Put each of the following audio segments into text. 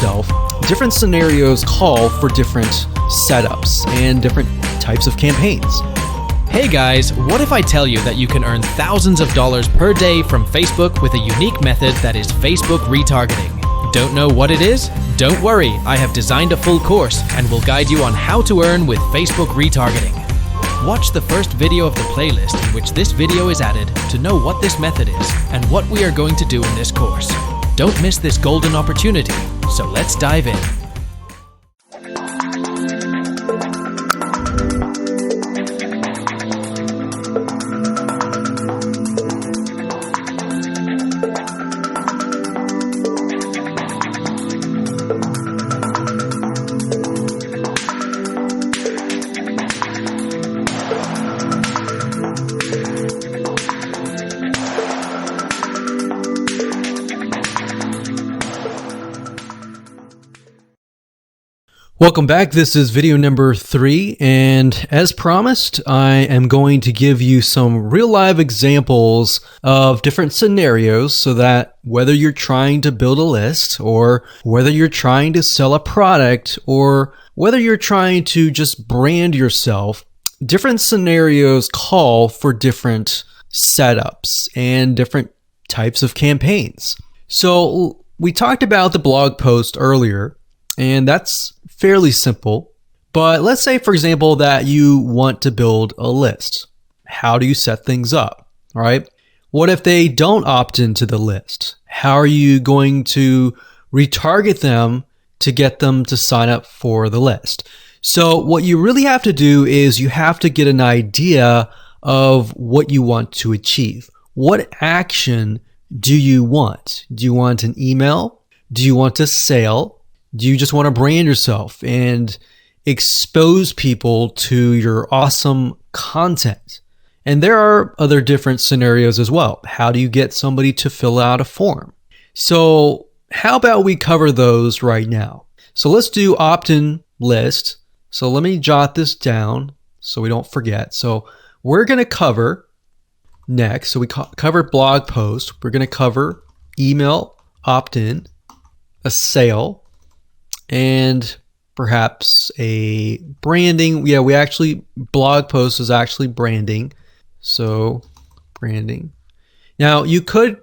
yourself, different scenarios call for different setups and different types of campaigns. Hey guys, what if I tell you that you can earn thousands of dollars per day from Facebook with a unique method that is Facebook retargeting? Don't know what it is? Don't worry, I have designed a full course and will guide you on how to earn with Facebook retargeting. Watch the first video of the playlist in which this video is added to know what this method is and what we are going to do in this course. Don't miss this golden opportunity, so let's dive in. Welcome back. This is video number 3, and as promised, I am going to give you some real live examples of different scenarios so that whether you're trying to build a list or whether you're trying to sell a product or whether you're trying to just brand yourself, different scenarios call for different setups and different types of campaigns. So we talked about the blog post earlier, and that's fairly simple. But let's say, for example, that you want to build a list. How do you set things up? All right. What if they don't opt into the list? How are you going to retarget them to get them to sign up for the list? So what you really have to do is you have to get an idea of what you want to achieve. What action do you want? Do you want an email? Do you want a sale? Do you just want to brand yourself and expose people to your awesome content? And there are other different scenarios as well. How do you get somebody to fill out a form? So how about we cover those right now? So let's do opt-in list. So let me jot this down so we don't forget. So we're going to cover next. So we covered blog post. We're going to cover email opt-in, a sale, and perhaps a branding. Yeah, blog post is actually branding. So branding. Now you could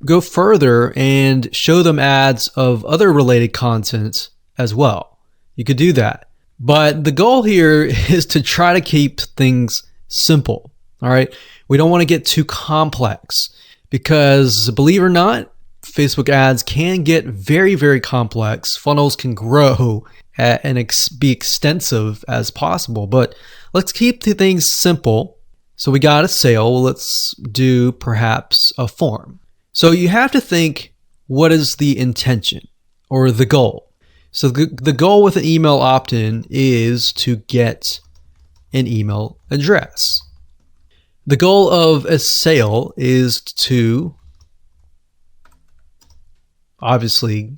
go further and show them ads of other related content as well. You could do that. But the goal here is to try to keep things simple. All right. We don't want to get too complex because, believe it or not, Facebook ads can get very, very complex. Funnels can grow and be extensive as possible, but let's keep the things simple. So we got a sale. Well, let's do perhaps a form. So you have to think, what is the intention or the goal? So the goal with an email opt-in is to get an email address. The goal of a sale is to obviously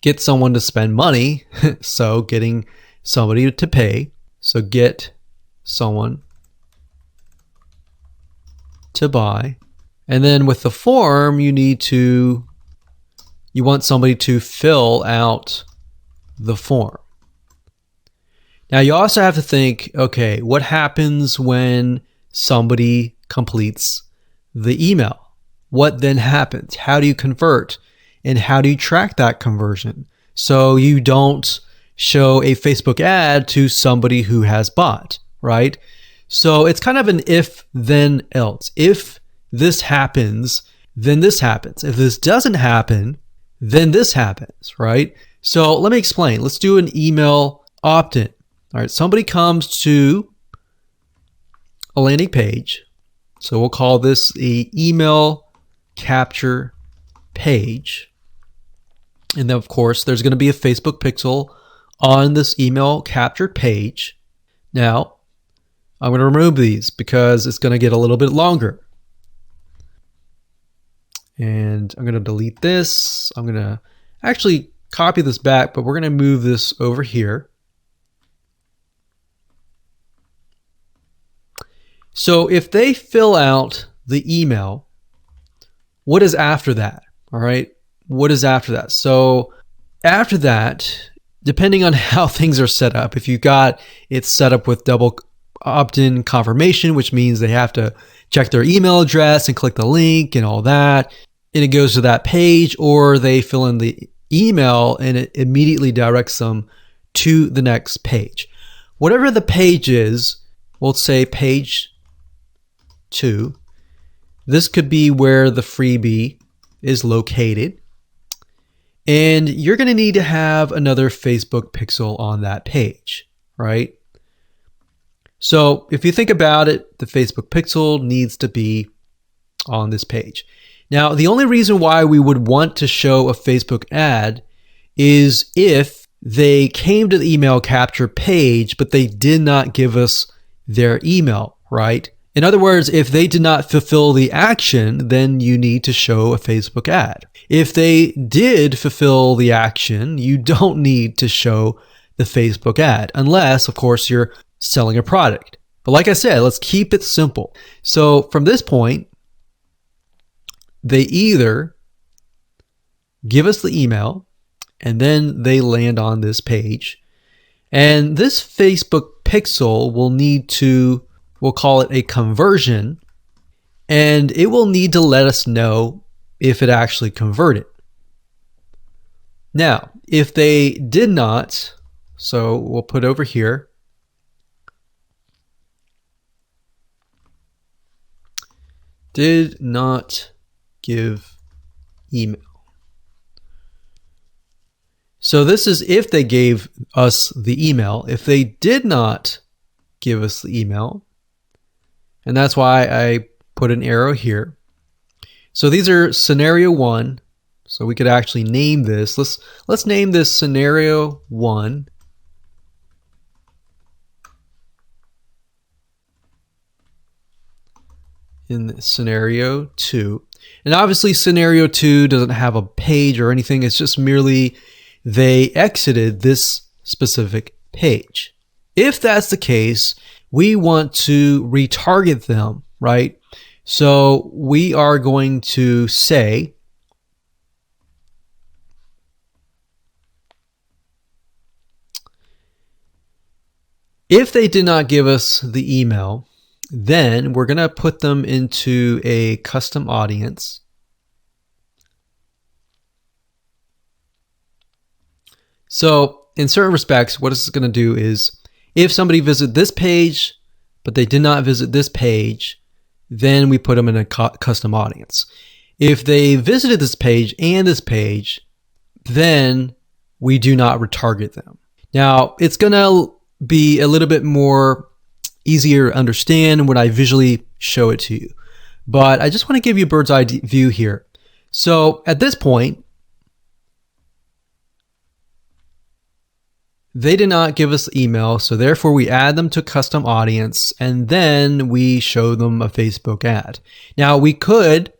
get someone to spend money. So getting somebody to pay. So get someone to buy. And then with the form, you want somebody to fill out the form. Now you also have to think, okay, what happens when somebody completes the email? What then happens? How do you convert? And how do you track that conversion? So you don't show a Facebook ad to somebody who has bought, right? So it's kind of an if, then, else. If this happens, then this happens. If this doesn't happen, then this happens, right? So let me explain. Let's do an email opt-in. All right, somebody comes to a landing page. So we'll call this the email capture page. And then, of course, there's going to be a Facebook pixel on this email captured page. Now, I'm going to remove these because it's going to get a little bit longer. And I'm going to delete this. I'm going to actually copy this back, but we're going to move this over here. So if they fill out the email, what is after that? All right. What is after that? So after that, depending on how things are set up, if you got it set up with double opt-in confirmation, which means they have to check their email address and click the link and all that, and it goes to that page, or they fill in the email and it immediately directs them to the next page. Whatever the page is, we'll say page 2. This could be where the freebie is located. And you're going to need to have another Facebook pixel on that page, right? So if you think about it, the Facebook pixel needs to be on this page. Now, the only reason why we would want to show a Facebook ad is if they came to the email capture page, but they did not give us their email, right? In other words, if they did not fulfill the action, then you need to show a Facebook ad. If they did fulfill the action, you don't need to show the Facebook ad, unless, of course, you're selling a product. But like I said, let's keep it simple. So from this point, they either give us the email and then they land on this page. And this Facebook pixel will need to, we'll call it a conversion, and it will need to let us know if it actually converted. Now, if they did not, so we'll put over here, did not give email. So this is if they gave us the email. If they did not give us the email, and that's why I put an arrow here. So these are scenario 1. So we could actually name this. Let's name this scenario 1. In scenario 2. And obviously scenario 2 doesn't have a page or anything. It's just merely they exited this specific page. If that's the case, we want to retarget them, right? So we are going to say if they did not give us the email, then we're going to put them into a custom audience. So in certain respects, what it's going to do is if somebody visited this page, but they did not visit this page, then we put them in a custom audience. If they visited this page and this page, then we do not retarget them. Now, it's going to be a little bit more easier to understand when I visually show it to you. But I just want to give you a bird's eye view here. So at this point, they did not give us the email, so therefore we add them to custom audience, and then we show them a Facebook ad. Now we could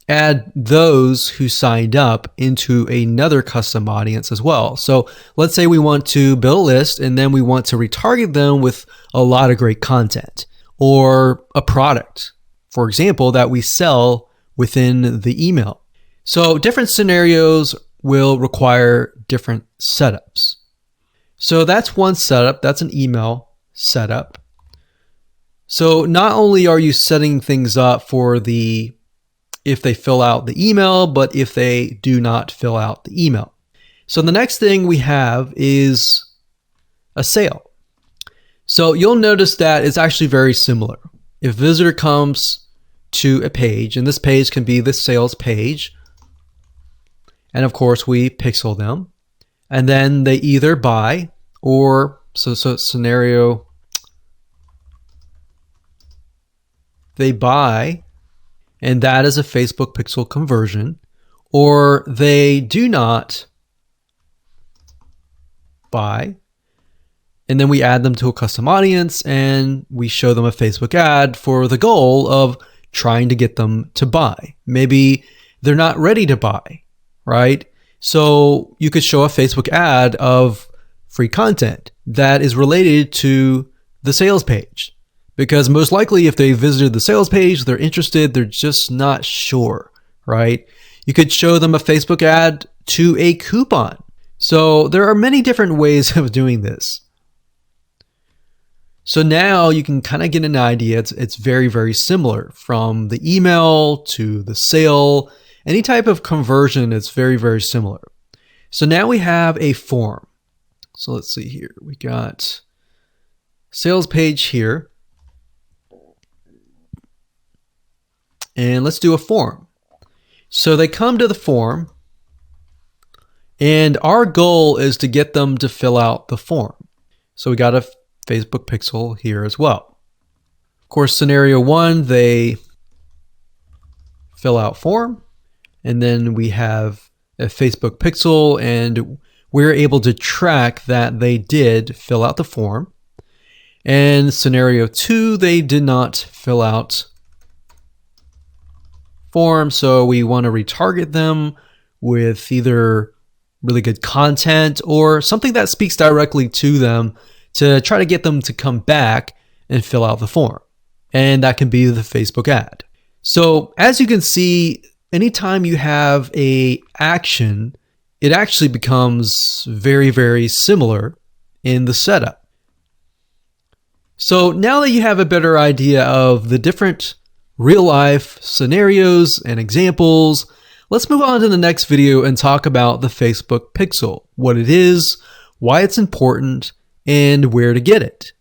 add those who signed up into another custom audience as well. So let's say we want to build a list and then we want to retarget them with a lot of great content or a product, for example, that we sell within the email. So different scenarios will require different setups. So that's one setup. That's an email setup. So not only are you setting things up for the if they fill out the email, but if they do not fill out the email. So the next thing we have is a sale. So you'll notice that it's actually very similar. If a visitor comes to a page, and this page can be the sales page, and of course we pixel them, and then they either buy or, so scenario, they buy, and that is a Facebook pixel conversion, or they do not buy, and then we add them to a custom audience and we show them a Facebook ad for the goal of trying to get them to buy. Maybe they're not ready to buy, right? So you could show a Facebook ad of free content that is related to the sales page. Because most likely if they visited the sales page, they're interested, they're just not sure, right? You could show them a Facebook ad to a coupon. So there are many different ways of doing this. So now you can kind of get an idea. It's very, very similar from the email to the sale. Any type of conversion is very, very similar. So now we have a form. So let's see here. We got sales page here. And let's do a form. So they come to the form, and our goal is to get them to fill out the form. So we got a Facebook pixel here as well. Of course, scenario 1, they fill out form, and then we have a Facebook pixel, and we're able to track that they did fill out the form. And scenario 2, they did not fill out form, so we want to retarget them with either really good content or something that speaks directly to them to try to get them to come back and fill out the form. And that can be the Facebook ad. So as you can see, anytime you have a action, it actually becomes very, very similar in the setup. So now that you have a better idea of the different real life scenarios and examples, let's move on to the next video and talk about the Facebook pixel, what it is, why it's important, and where to get it.